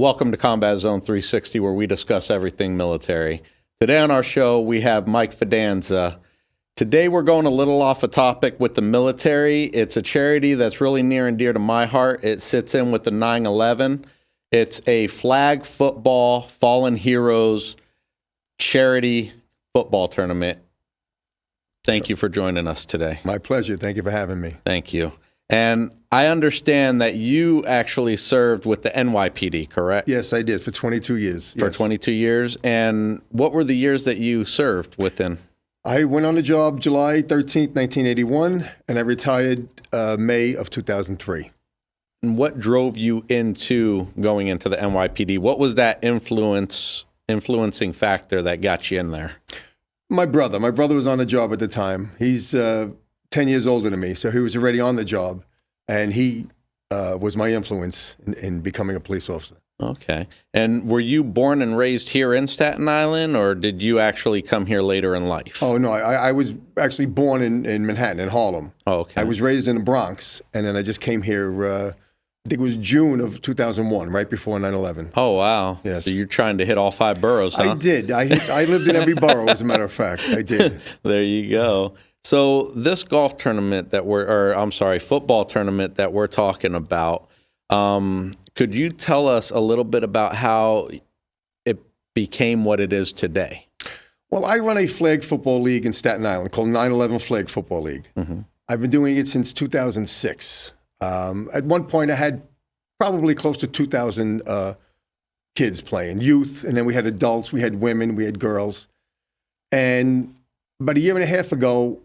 Welcome to Combat Zone 360, where we discuss everything military. Today on our show, we have Mike Fidanza. Today, we're going a little off a topic with the military. It's a charity that's really near and dear to my heart. It sits in with the 9/11. It's a flag football fallen heroes charity football tournament. Thank you for joining us today. My pleasure. Thank you for having me. Thank you. And I understand that you actually served with the NYPD, correct? Yes, I did for 22 years. For 22 years. And what were the years that you served within? I went on the job July 13th, 1981, and I retired May of 2003. And what drove you into going into the NYPD? What was that influencing factor that got you in there? My brother was on the job at the time. He's 10 years older than me, so he was already on the job, and he was my influence in becoming a police officer. Okay. And were you born and raised here in Staten Island, or did you actually come here later in life? Oh, no, I was actually born in Manhattan, in Harlem. Oh, okay. I was raised in the Bronx, and then I just came here, I think it was June of 2001, right before 9/11. Oh, wow. Yes. So you're trying to hit all 5 boroughs, huh? I did. I lived in every borough, as a matter of fact. I did. There you go. So this football tournament that we're talking about, could you tell us a little bit about how it became what it is today? Well, I run a flag football league in Staten Island called 9/11 Flag Football League. Mm-hmm. I've been doing it since 2006. At one point, I had probably close to 2,000 kids playing, youth, and then we had adults, we had women, we had girls. And about a year and a half ago,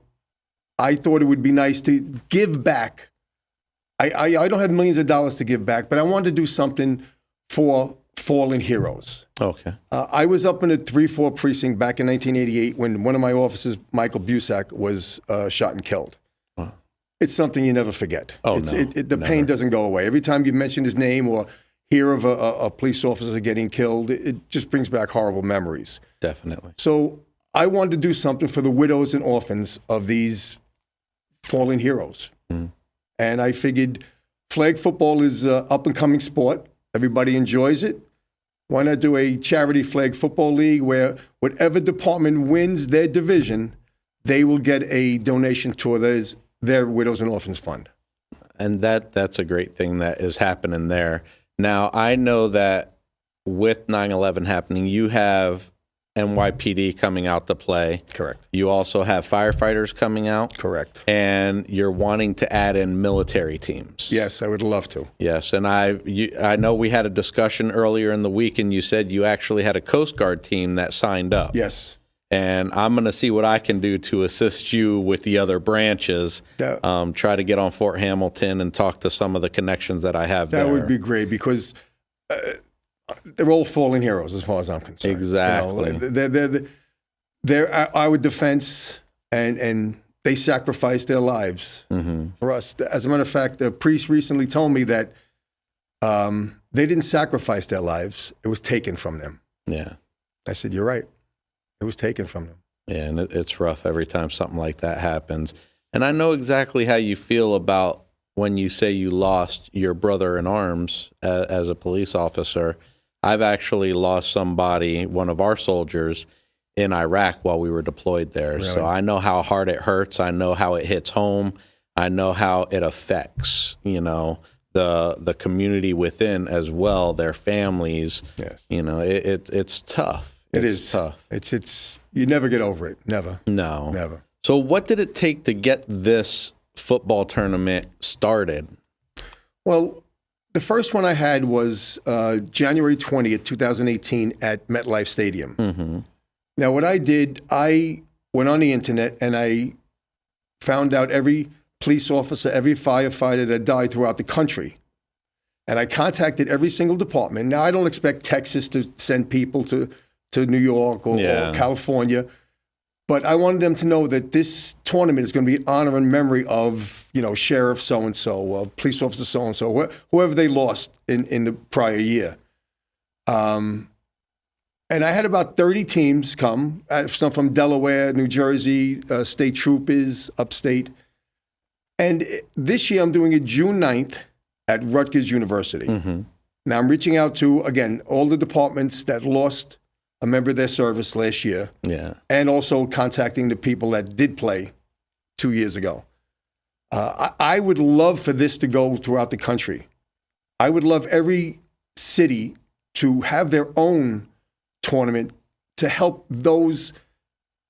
I thought it would be nice to give back. I don't have millions of dollars to give back, but I wanted to do something for fallen heroes. Okay. I was up in the 3-4 precinct back in 1988 when one of my officers, Michael Busak, was shot and killed. Wow. It's something you never forget. Oh, the pain doesn't go away. Every time you mention his name or hear of a police officer getting killed, it just brings back horrible memories. Definitely. So I wanted to do something for the widows and orphans of these fallen heroes. Mm. And I figured flag football is an up-and-coming sport. Everybody enjoys it. Why not do a charity flag football league where whatever department wins their division, they will get a donation toward their Widows and Orphans Fund. And that's a great thing that is happening there. Now, I know that with 9/11 happening, you have NYPD coming out to play. Correct. You also have firefighters coming out. Correct. And you're wanting to add in military teams. Yes, I would love to. Yes, and I know we had a discussion earlier in the week, and you said you actually had a Coast Guard team that signed up. Yes. And I'm going to see what I can do to assist you with the other branches. Try to get on Fort Hamilton and talk to some of the connections that I have there. That would be great because they're all fallen heroes as far as I'm concerned. Exactly. You know, they're our defense, and they sacrificed their lives for us. As a matter of fact, the priest recently told me that they didn't sacrifice their lives. It was taken from them. Yeah. I said, you're right. It was taken from them. Yeah, and it's rough every time something like that happens. And I know exactly how you feel about when you say you lost your brother in arms as a police officer. I've actually lost somebody, one of our soldiers, in Iraq while we were deployed there. Really? So I know how hard it hurts. I know how it hits home. I know how it affects, the community within as well, their families. Yes. It's tough. It's tough. It's you never get over it. Never. No. Never. So what did it take to get this football tournament started? Well, the first one I had was January 20th, 2018 at MetLife Stadium. Mm-hmm. Now, what I did, I went on the internet and I found out every police officer, every firefighter that died throughout the country. And I contacted every single department. Now, I don't expect Texas to send people to New York or California, but I wanted them to know that this tournament is going to be in honor and memory of, Sheriff so-and-so, Police Officer so-and-so, whoever they lost in the prior year. And I had about 30 teams come, some from Delaware, New Jersey, state troopers, upstate. And this year I'm doing it June 9th at Rutgers University. Mm-hmm. Now I'm reaching out to, again, all the departments that lost a member of their service last year, Yeah. and also contacting the people that did play 2 years ago. I would love for this to go throughout the country. I would love every city to have their own tournament to help those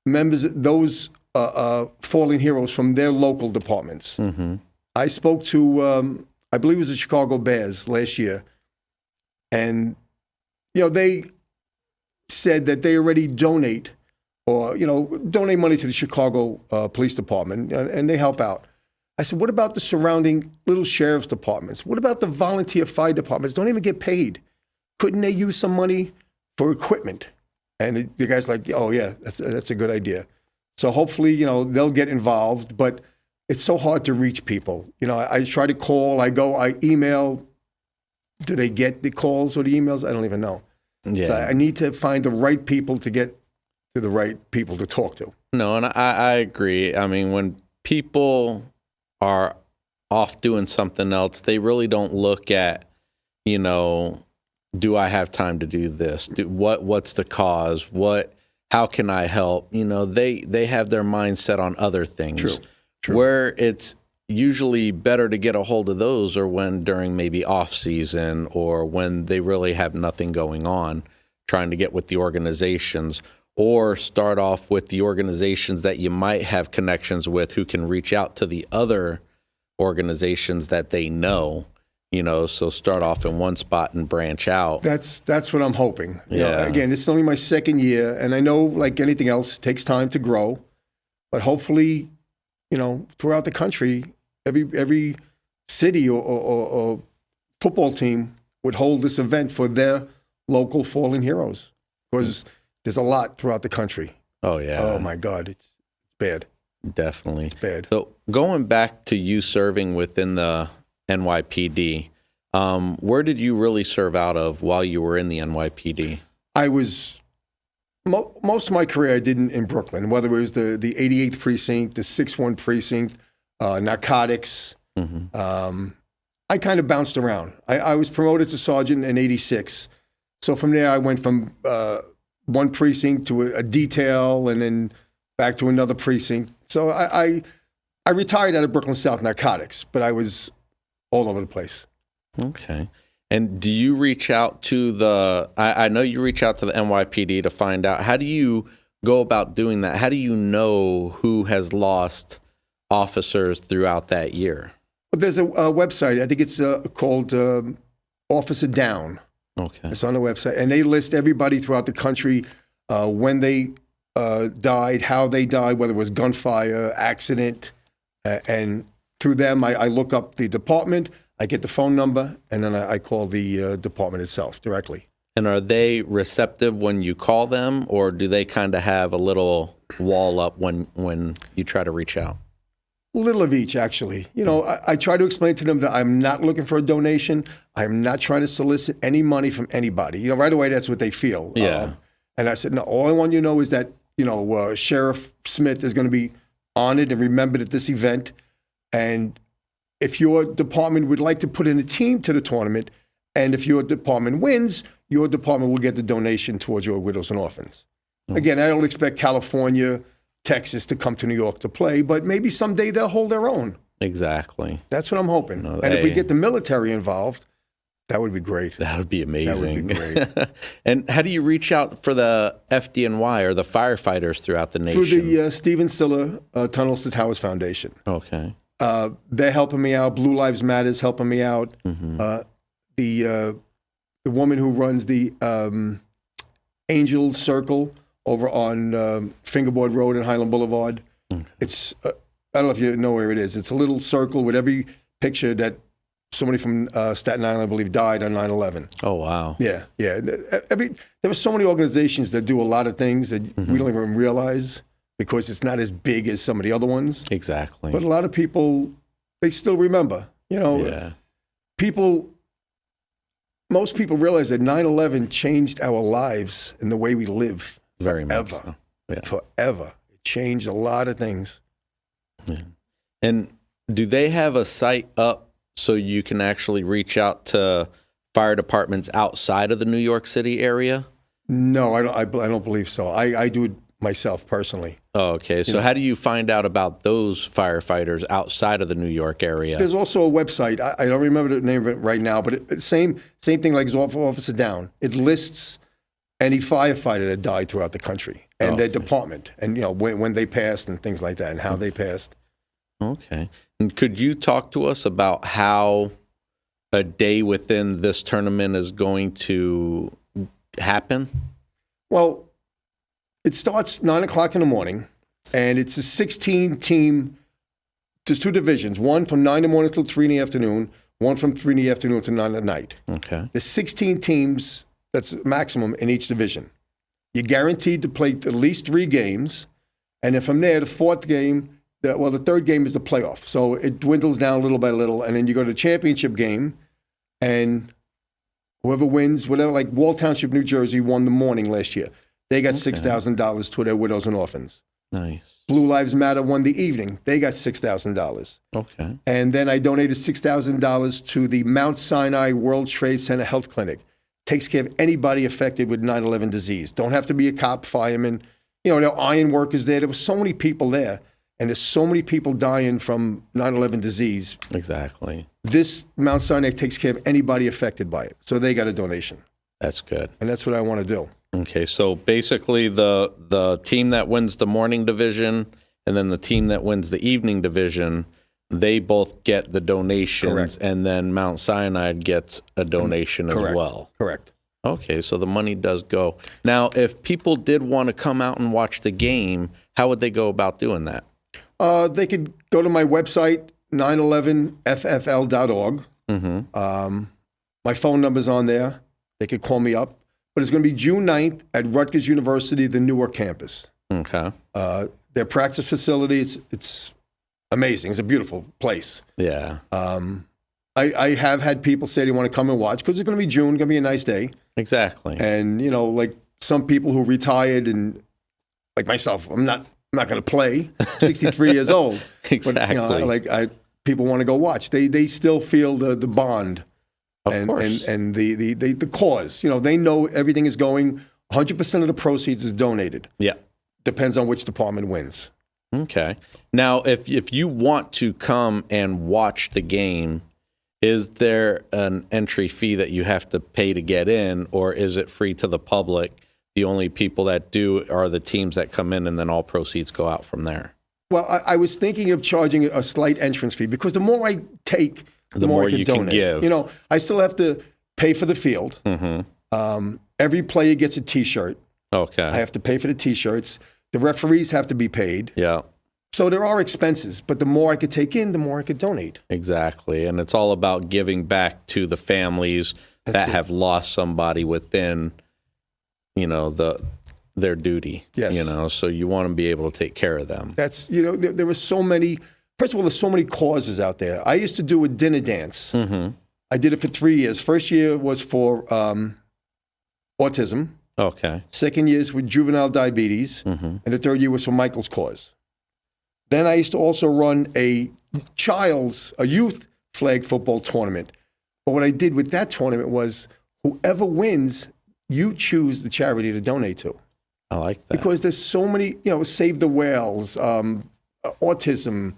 members, those fallen heroes from their local departments. Mm-hmm. I spoke to, I believe it was the Chicago Bears last year, and they said that they already donate money to the Chicago Police Department, and they help out. I said, what about the surrounding little sheriff's departments? What about the volunteer fire departments? Don't even get paid. Couldn't they use some money for equipment? And the guy's like, oh yeah, that's a good idea. So hopefully, they'll get involved, but it's so hard to reach people. I try to call, I email. Do they get the calls or the emails? I don't even know. Yeah. So I need to find the right people to get to the right people to talk to. No, and I agree. I mean, when people are off doing something else, they really don't look at, do I have time to do this? What's the cause? How can I help? They have their mind set on other things. True. Where it's usually better to get a hold of those or when during maybe off season or when they really have nothing going on, trying to get with the organizations, or start off with the organizations that you might have connections with who can reach out to the other organizations that they know, so start off in one spot and branch out. That's what I'm hoping. Yeah. Again, it's only my second year, and I know, like anything else, it takes time to grow, but hopefully, throughout the country, every city or football team would hold this event for their local fallen heroes, because there's a lot throughout the country. Oh, yeah. Oh, my God. It's bad. Definitely. It's bad. So going back to you serving within the NYPD, where did you really serve out of while you were in the NYPD? I was, most of my career I did in Brooklyn, whether it was the 88th precinct, the 6-1 precinct, narcotics. Mm-hmm. I kind of bounced around. I was promoted to sergeant in 86. So from there, I went from one precinct to a detail and then back to another precinct. So I retired out of Brooklyn South narcotics, but I was all over the place. Okay. And do you reach out to I know you reach out to the NYPD to find out, how do you go about doing that? How do you know who has lost officers throughout that year? There's a website, I think it's called Officer Down. Okay. It's on the website, and they list everybody throughout the country, when they died, how they died, whether it was gunfire, accident, and through them, I look up the department, I get the phone number, and then I call the department itself directly. And are they receptive when you call them, or do they kind of have a little wall up when you try to reach out? A little of each, actually. I try to explain to them that I'm not looking for a donation. I'm not trying to solicit any money from anybody. Right away, that's what they feel. Yeah. And I said, no, all I want you to know is that, Sheriff Smith is going to be honored and remembered at this event. And if your department would like to put in a team to the tournament, and if your department wins, your department will get the donation towards your widows and orphans. Mm-hmm. Again, I don't expect California, Texas to come to New York to play, but maybe someday they'll hold their own. Exactly. That's what I'm hoping. And if we get the military involved, that would be great. That would be amazing. That would be great. And how do you reach out for the FDNY or the firefighters throughout the nation? Through the Stephen Siller Tunnels to Towers Foundation. Okay. They're helping me out. Blue Lives Matter is helping me out. Mm-hmm. The woman who runs the Angels Circle over on Fingerboard Road and Highland Boulevard. Okay. It's, I don't know if you know where it is. It's a little circle with every picture that somebody from Staten Island, I believe, died on 9/11. Oh, wow. Yeah. There were so many organizations that do a lot of things that we don't even realize because it's not as big as some of the other ones. Exactly. But a lot of people, they still remember. Yeah. Most people realize that 9/11 changed our lives and the way we live. Very much. Forever. So. Yeah. Forever. It changed a lot of things. Yeah. And do they have a site up so you can actually reach out to fire departments outside of the New York City area? No, I don't believe so. I do it myself personally. Oh, okay. So how do you find out about those firefighters outside of the New York area? There's also a website. I don't remember the name of it right now, but same thing like Officer Down. It lists any firefighter that died throughout the country and their department, and when they passed and things like that, and how they passed. Okay. And could you talk to us about how a day within this tournament is going to happen? Well, it starts 9 o'clock in the morning, and it's a 16-team. There's two divisions, one from 9 in the morning till 3 in the afternoon, one from 3 in the afternoon to 9 at night. Okay. There's 16 teams, that's maximum in each division. You're guaranteed to play at least 3 games, and then from there, the third game is the playoff. So it dwindles down little by little, and then you go to the championship game, and whoever wins, whatever, like Wall Township, New Jersey won the morning last year. They got $6,000 to their widows and orphans. Nice. Blue Lives Matter won the evening. They got $6,000. Okay. And then I donated $6,000 to the Mount Sinai World Trade Center Health Clinic. Takes care of anybody affected with 9/11 disease. Don't have to be a cop, fireman. There are iron workers there. There were so many people there. And there's so many people dying from 9/11 disease. Exactly. This Mount Sinai takes care of anybody affected by it. So they got a donation. That's good. And that's what I want to do. Okay, so basically the team that wins the morning division and then the team that wins the evening division, they both get the donations. Correct. And then Mount Sinai gets a donation as well. Correct. Okay, so the money does go. Now, if people did want to come out and watch the game, how would they go about doing that? They could go to my website, 911ffl.org. Mm-hmm. My phone number's on there. They could call me up. But it's going to be June 9th at Rutgers University, the Newark campus. Okay. Their practice facility, it's amazing. It's a beautiful place. Yeah. I have had people say they want to come and watch because it's going to be June, going to be a nice day. Exactly. And, like some people who retired and like myself, I'm not going to play, 63 years old. Exactly. But, people want to go watch. They still feel the bond. Of course. And the cause. They know everything is going, 100% of the proceeds is donated. Yeah. Depends on which department wins. Okay. Now, if you want to come and watch the game, is there an entry fee that you have to pay to get in, or is it free to the public? The only people that do are the teams that come in, and then all proceeds go out from there? Well, I was thinking of charging a slight entrance fee because the more I take, the more I can donate. Can give. I still have to pay for the field. Mm-hmm. Every player gets a T-shirt. Okay. I have to pay for the T-shirts. The referees have to be paid. Yeah. So there are expenses, but the more I could take in, the more I could donate. Exactly. And it's all about giving back to the families that have lost somebody within, their duty. Yes. So you want to be able to take care of them. That's, there were so many, first of all, there's so many causes out there. I used to do a dinner dance. Mm-hmm. I did it for 3 years. First year was for autism. Okay. Second year was with juvenile diabetes. Mm-hmm. And the third year was for Michael's cause. Then I used to also run a youth flag football tournament. But what I did with that tournament was whoever wins, you choose the charity to donate to. I like that. Because there's so many, Save the Whales, autism.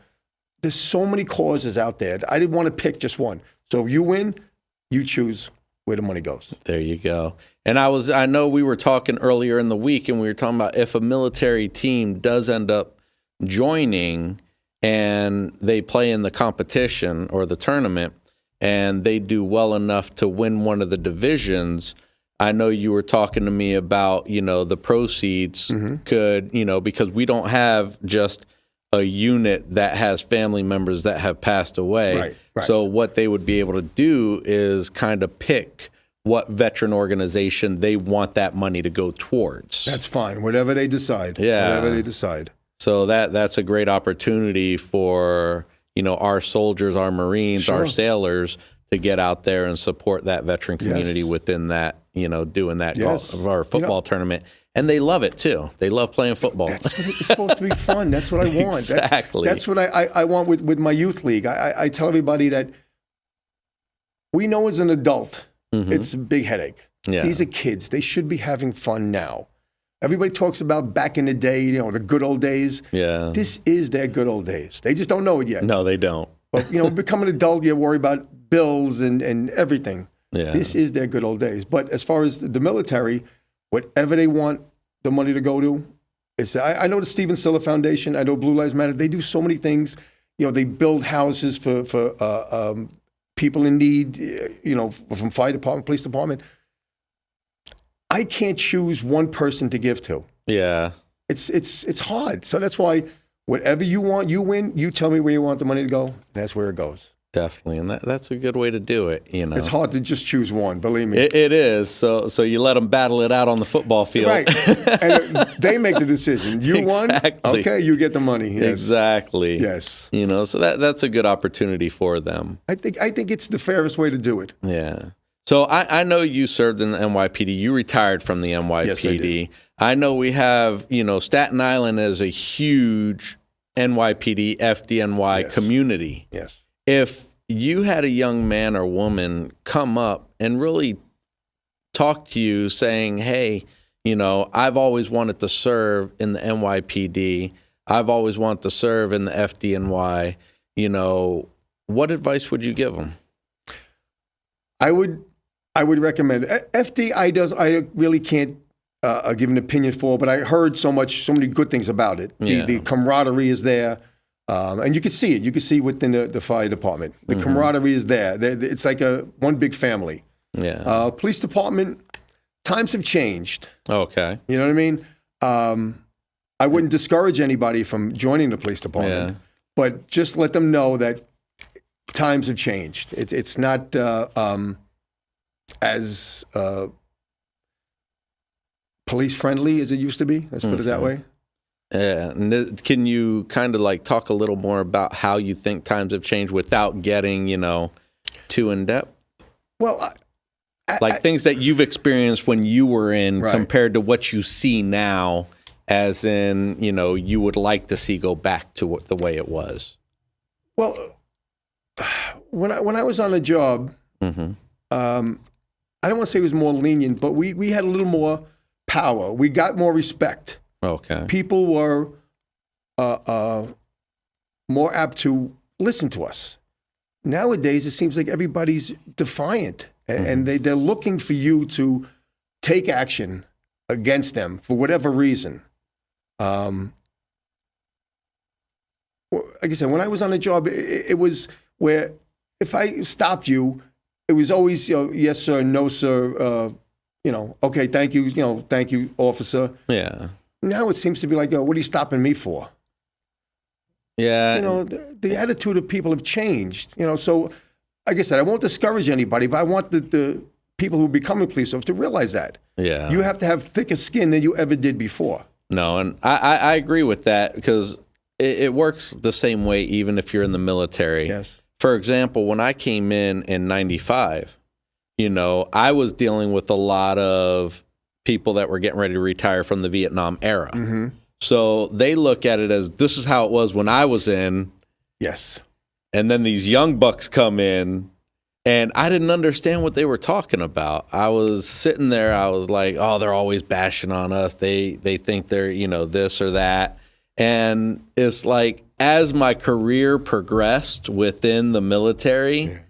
There's so many causes out there. I didn't want to pick just one. So if you win, you choose where the money goes. There you go. And I know we were talking earlier in the week, and we were talking about if a military team does end up joining and they play in the competition or the tournament and they do well enough to win one of the divisions. I know you were talking to me about, the proceeds could, because we don't have just a unit that has family members that have passed away. Right. So what they would be able to do is kind of pick what veteran organization they want that money to go towards. That's fine. Whatever they decide. Yeah. Whatever they decide. So that's a great opportunity for, our soldiers, our Marines, Sure. our sailors to get out there and support that veteran community within that, doing that our football tournament. And they love it too. They love playing football. It's supposed to be fun. That's what I want. Exactly. That's what I want with my youth league. I tell everybody that we know as an adult it's a big headache. Yeah. These are kids. They should be having fun now. Everybody talks about back in the day, you know, the good old days. Yeah. This is their good old days. They just don't know it yet. No, they don't. But, you know, becoming an adult, you worry about bills and everything. Yeah. This is their good old days. But as far as the military, whatever they want the money to go to, I know the Steven Stiller Foundation. I know Blue Lives Matter. They do so many things. You know, they build houses for people in need, you know, from fire department, police department. I can't choose one person to give to. Yeah. It's hard. So that's why whatever you want, you win. You tell me where you want the money to go. That's where it goes. Definitely. And that's a good way to do it, you know. It's hard to just choose one, believe me. It is. So you let them battle it out on the football field. Right. And they make the decision. You Exactly. won? Okay, you get the money. Yes. Exactly. Yes. You know, so that's a good opportunity for them. I think it's the fairest way to do it. Yeah. So I know you served in the NYPD. You retired from the NYPD. Yes, I did. I know we have, you know, Staten Island is a huge NYPD, FDNY Yes. community. Yes. If you had a young man or woman come up and really talk to you saying, hey, you know, I've always wanted to serve in the NYPD. I've always wanted to serve in the FDNY. You know, what advice would you give them? I would recommend FD. I really can't give an opinion for, but I heard so many good things about it. Yeah. The camaraderie is there, and you can see it. You can see within the fire department. The camaraderie is there. It's like one big family. Yeah. Police department, times have changed. Okay. You know what I mean? I wouldn't discourage anybody from joining the police department, but just let them know that times have changed. It's not as police friendly as it used to be. Let's put it that way. Yeah. And can you kind of like talk a little more about how you think times have changed without getting, you know, too in depth? Well, like things that you've experienced when you were in Right. compared to what you see now, as in, you know, you would like to see go back to the way it was. well, when I was on the job, Mm-hmm. I don't want to say it was more lenient, but we had a little more power. We got more respect. Okay. People were more apt to listen to us. Nowadays, it seems like everybody's defiant, and they're looking for you to take action against them for whatever reason. Like I said, when I was on the job, it was where if I stopped you, it was always, you know, yes, sir, no, sir, you know, okay, thank you, thank you, officer. Yeah. Now it seems to be like, what are you stopping me for? Yeah. You know, the attitude of people have changed. You know, so like I said, I won't discourage anybody, but I want the people who are becoming police officers to realize that. Yeah. You have to have thicker skin than you ever did before. No, and I agree with that because it works the same way even if you're in the military. Yes. For example, when I came in '95, you know, I was dealing with a lot of people that were getting ready to retire from the Vietnam era. Mm-hmm. So they look at it as this is how it was when I was in. Yes. And then these young bucks come in, and I didn't understand what they were talking about. I was sitting there, I was like, oh, they're always bashing on us. They think they're, you know, this or that. And it's like, as my career progressed within the military,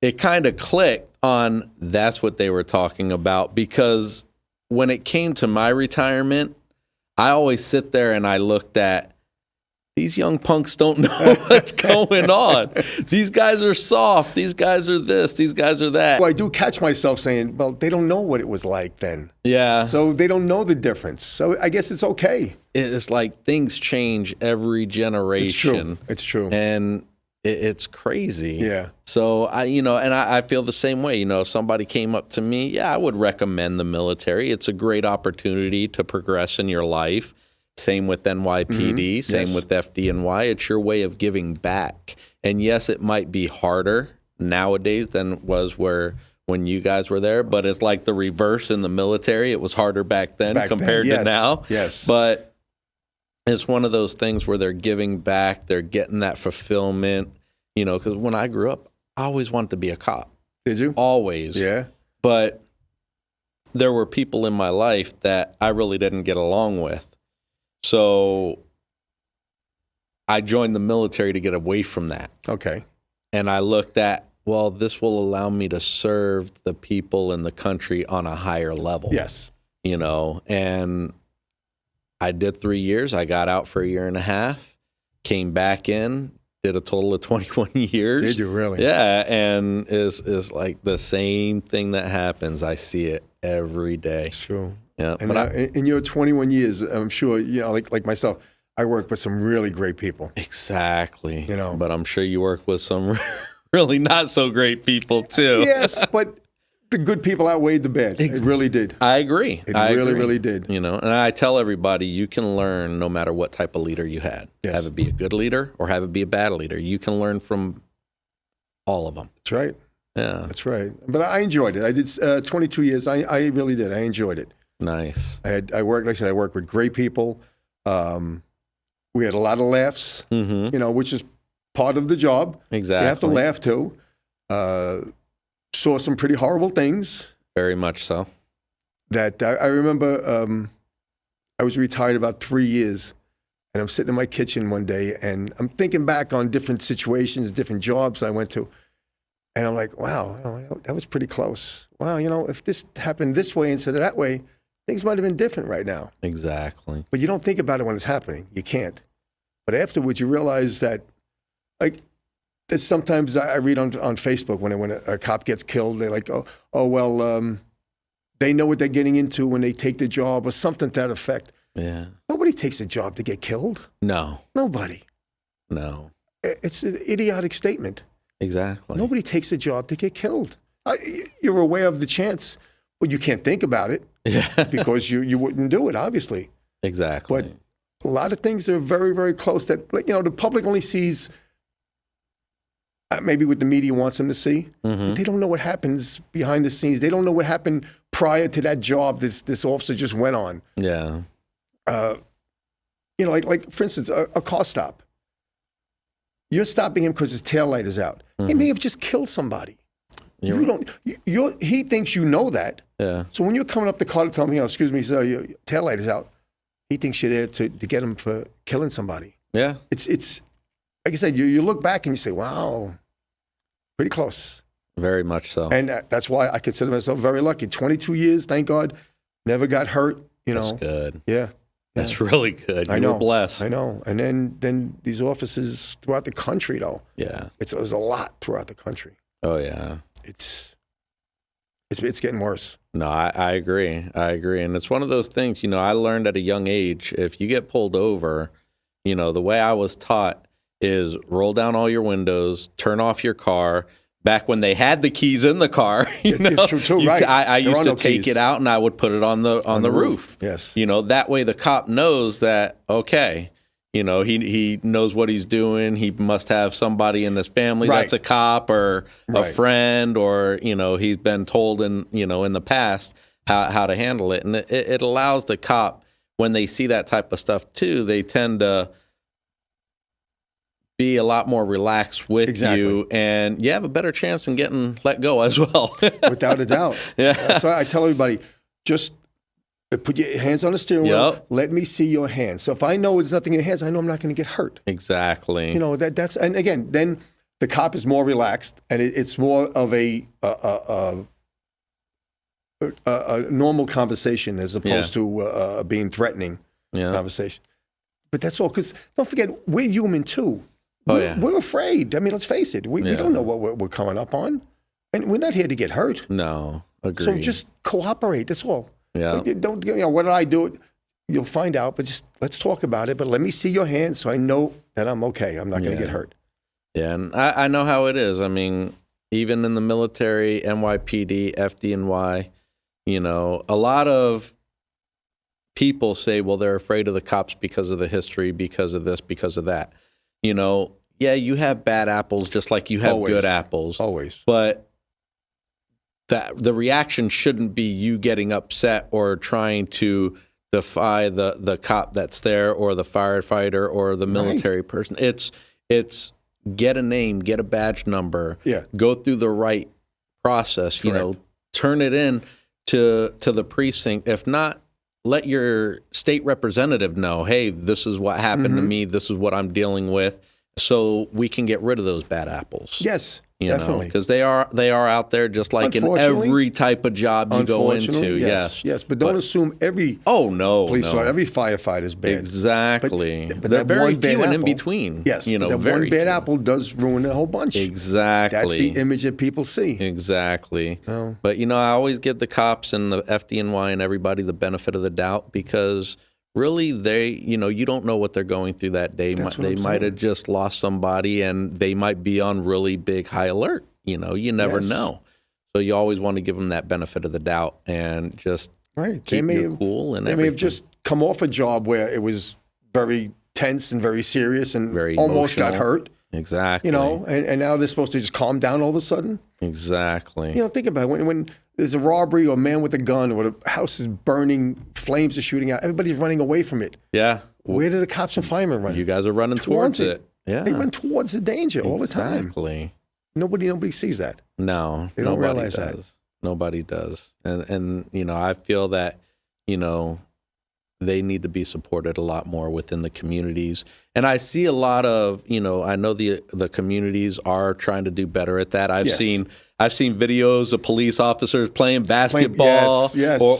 it kind of clicked on that's what they were talking about. Because when it came to my retirement, I always sit there and I looked at, these young punks don't know what's going on. These guys are soft. These guys are this. These guys are that. Well, I do catch myself saying, well, they don't know what it was like then. Yeah. So they don't know the difference. So I guess it's okay. It's like things change every generation. It's true. And it's crazy. Yeah. So I feel the same way. You know, if somebody came up to me, yeah, I would recommend the military. It's a great opportunity to progress in your life. Same with NYPD, same Yes. with FDNY. It's your way of giving back. And yes, it might be harder nowadays than it was when you guys were there, but it's like the reverse in the military. It was harder back then compared to yes. now. Yes. But it's one of those things where they're giving back, they're getting that fulfillment, you know, because when I grew up, I always wanted to be a cop. Did you? Always. Yeah. But there were people in my life that I really didn't get along with. So I joined the military to get away from that. Okay. And I looked at, well, this will allow me to serve the people in the country on a higher level. Yes. And I did 3 years. I got out for a year and a half, came back in, did a total of 21 years. Did you really? Yeah. And is like the same thing that happens. I see it every day. It's true. Yeah. And But in your 21 years, I'm sure, like myself, I work with some really great people. exactly. You know. But I'm sure you work with some really not so great people too. Yes, but the good people outweighed the bad. It really did. I agree. It really did. And I tell everybody, you can learn no matter what type of leader you had. Yes. Have it be a good leader or have it be a bad leader. You can learn from all of them. That's right. Yeah. That's right. But I enjoyed it. I did 22 years. I really did. I enjoyed it. Nice. I worked, like I said, I worked with great people. We had a lot of laughs, which is part of the job. Exactly. You have to laugh too. Saw some pretty horrible things. Very much so. That I remember. I was retired about 3 years, and I'm sitting in my kitchen one day, and I'm thinking back on different situations, different jobs I went to, and I'm like, wow, that was pretty close. Wow, if this happened this way instead of that way, things might have been different right now. Exactly. But you don't think about it when it's happening. You can't. But afterwards, you realize that, like, there's sometimes I read on Facebook when a cop gets killed, they're like, they know what they're getting into when they take the job or something to that effect. Yeah. Nobody takes a job to get killed. No. Nobody. No. It's an idiotic statement. Exactly. Nobody takes a job to get killed. You're aware of the chance, but you can't think about it because you wouldn't do it, obviously. Exactly. But a lot of things are very, very close that, the public only sees maybe what the media wants them to see. But they don't know what happens behind the scenes. They don't know what happened prior to that job this officer just went on. Yeah. Like for instance, a car stop. You're stopping him because his taillight is out. He may have just killed somebody. He thinks you know that. Yeah. So when you're coming up the car to tell him, excuse me, sir, your taillight is out, he thinks you're there to get him for killing somebody. Yeah. It's like I said, you look back and you say, wow, pretty close. Very much so. And that's why I consider myself very lucky. 22 years, thank God, never got hurt. That's good. Yeah. That's really good. You were blessed. I know. And then these offices throughout the country, though. Yeah. There's a lot throughout the country. Oh, yeah. It's getting worse. No, I agree. I agree. And it's one of those things, I learned at a young age, if you get pulled over, the way I was taught is roll down all your windows, turn off your car. Back when they had the keys in the car, it's true too, right? I used to take it out and I would put it on the roof. Yes. That way the cop knows that, okay, he knows what he's doing. He must have somebody in his family that's a cop or a friend, or he's been told in the past how to handle it, and it allows the cop, when they see that type of stuff too, they tend to be a lot more relaxed with you, and you have a better chance in getting let go as well. Without a doubt. Yeah. That's why I tell everybody, just put your hands on the steering wheel. Let me see your hands. So if I know there's nothing in your hands, I know I'm not going to get hurt. Exactly. That's, and again, then the cop is more relaxed, and it's more of a normal conversation as opposed to being threatening conversation. But that's all, because don't forget, we're human too. We're afraid. I mean, let's face it. We don't know what we're coming up on, and we're not here to get hurt. No, agree. So just cooperate. That's all. Yeah. Don't what did I do? You'll find out, but just let's talk about it. But let me see your hands so I know that I'm okay. I'm not going to get hurt. Yeah, and I know how it is. I mean, even in the military, NYPD, FDNY, a lot of people say, well, they're afraid of the cops because of the history, because of this, because of that. You have bad apples just like you have good apples. Always. But the reaction shouldn't be you getting upset or trying to defy the cop that's there, or the firefighter, or the military person. It's get a name, get a badge number, go through the right process. You know, turn it in to the precinct. If not, let your state representative know, hey, this is what happened to me. This is what I'm dealing with, so we can get rid of those bad apples. Yes, you definitely. Because they are out there just like in every type of job you go into. Yes. But don't assume every police or every firefighter is bad. Exactly. But they're that very one bad few and in apple, between. Yes, you know, that very one bad few. apple does ruin a whole bunch. Exactly. That's the image that people see. Exactly. Oh. But, you know, I always give the cops and the FDNY and everybody the benefit of the doubt, because really you don't know what they're going through that day. They might have just lost somebody, and they might be on really big high alert. You know, you never know. So you always want to give them that benefit of the doubt and just keep your cool. And they may have just come off a job where it was very tense and very serious and very almost emotional. got hurt. Exactly. You know, and now they're supposed to just calm down all of a sudden. Exactly. You know, think about it. When there's a robbery or a man with a gun or the house is burning, flames are shooting out, everybody's running away from it. Yeah. Where do the cops and firemen run? You guys are running towards it. Yeah. They run towards the danger all the time. Exactly. Nobody sees that. No, they don't nobody realize does. that. Nobody does. And you know, I feel that, you know, they need to be supported a lot more within the communities. And I see a lot of, you know, I know the communities are trying to do better at that. I've seen videos of police officers playing basketball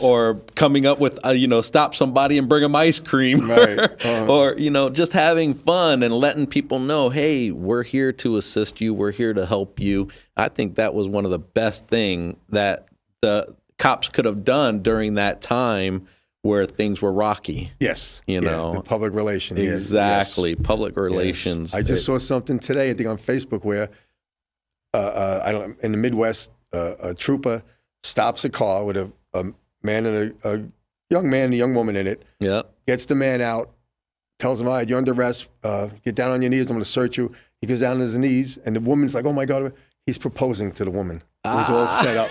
or coming up with, you know, stop somebody and bring them ice cream or, you know, just having fun and letting people know, hey, we're here to assist you. We're here to help you. I think that was one of the best things that the cops could have done during that time where things were rocky. Yes. You know, the public relations. Exactly. Yes. Public relations. I just saw something today, I think on Facebook, where in the Midwest, a trooper stops a car with a man and a young man and a young woman in it. Yeah. Gets the man out, tells him, all right, you're under arrest. Get down on your knees. I'm going to search you. He goes down on his knees, and the woman's like, oh, my God. He's proposing to the woman. It was all set up.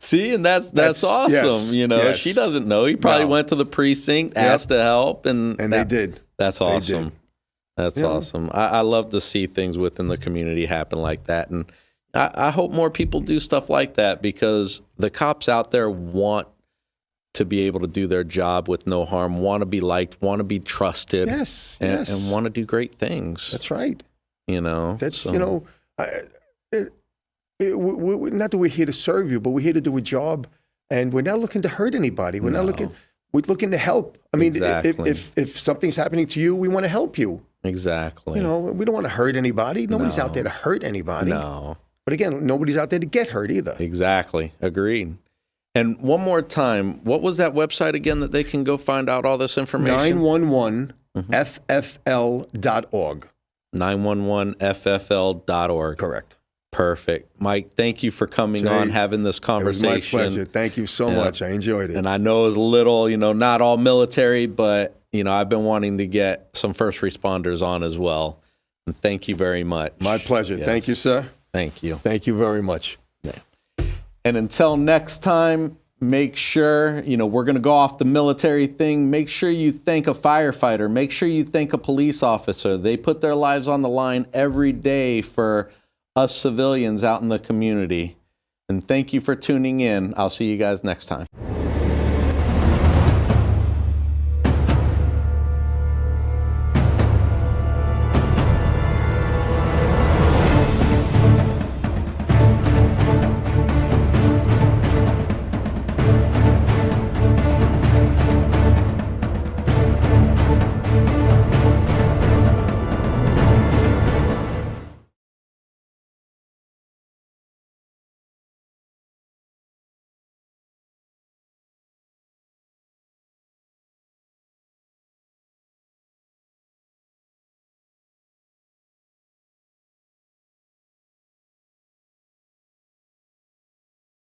See, and that's awesome. Yes, you know, she doesn't know. He probably went to the precinct, asked to help, and they did. That's awesome. That's awesome. I love to see things within the community happen like that, and I hope more people do stuff like that, because the cops out there want to be able to do their job with no harm, want to be liked, want to be trusted, and want to do great things. That's right. You know, you know. Not that we're here to serve you, but we're here to do a job, and we're not looking to hurt anybody. We're not looking. We're looking to help. I mean, if something's happening to you, we want to help you. Exactly. You know, we don't want to hurt anybody. Nobody's out there to hurt anybody. No. But again, nobody's out there to get hurt either. Exactly. Agreed. And one more time, what was that website again that they can go find out all this information? 911ffl.org. 911ffl.org. Correct. Perfect. Mike, thank you for coming on, having this conversation. It was my pleasure. Thank you so much. I enjoyed it. And I know it's a little, you know, not all military, but, you know, I've been wanting to get some first responders on as well. And thank you very much. My pleasure. Yes. Thank you, sir. Thank you. Thank you very much. Yeah. And until next time, make sure, you know, we're going to go off the military thing. Make sure you thank a firefighter. Make sure you thank a police officer. They put their lives on the line every day for us civilians out in the community. And thank you for tuning in. I'll see you guys next time.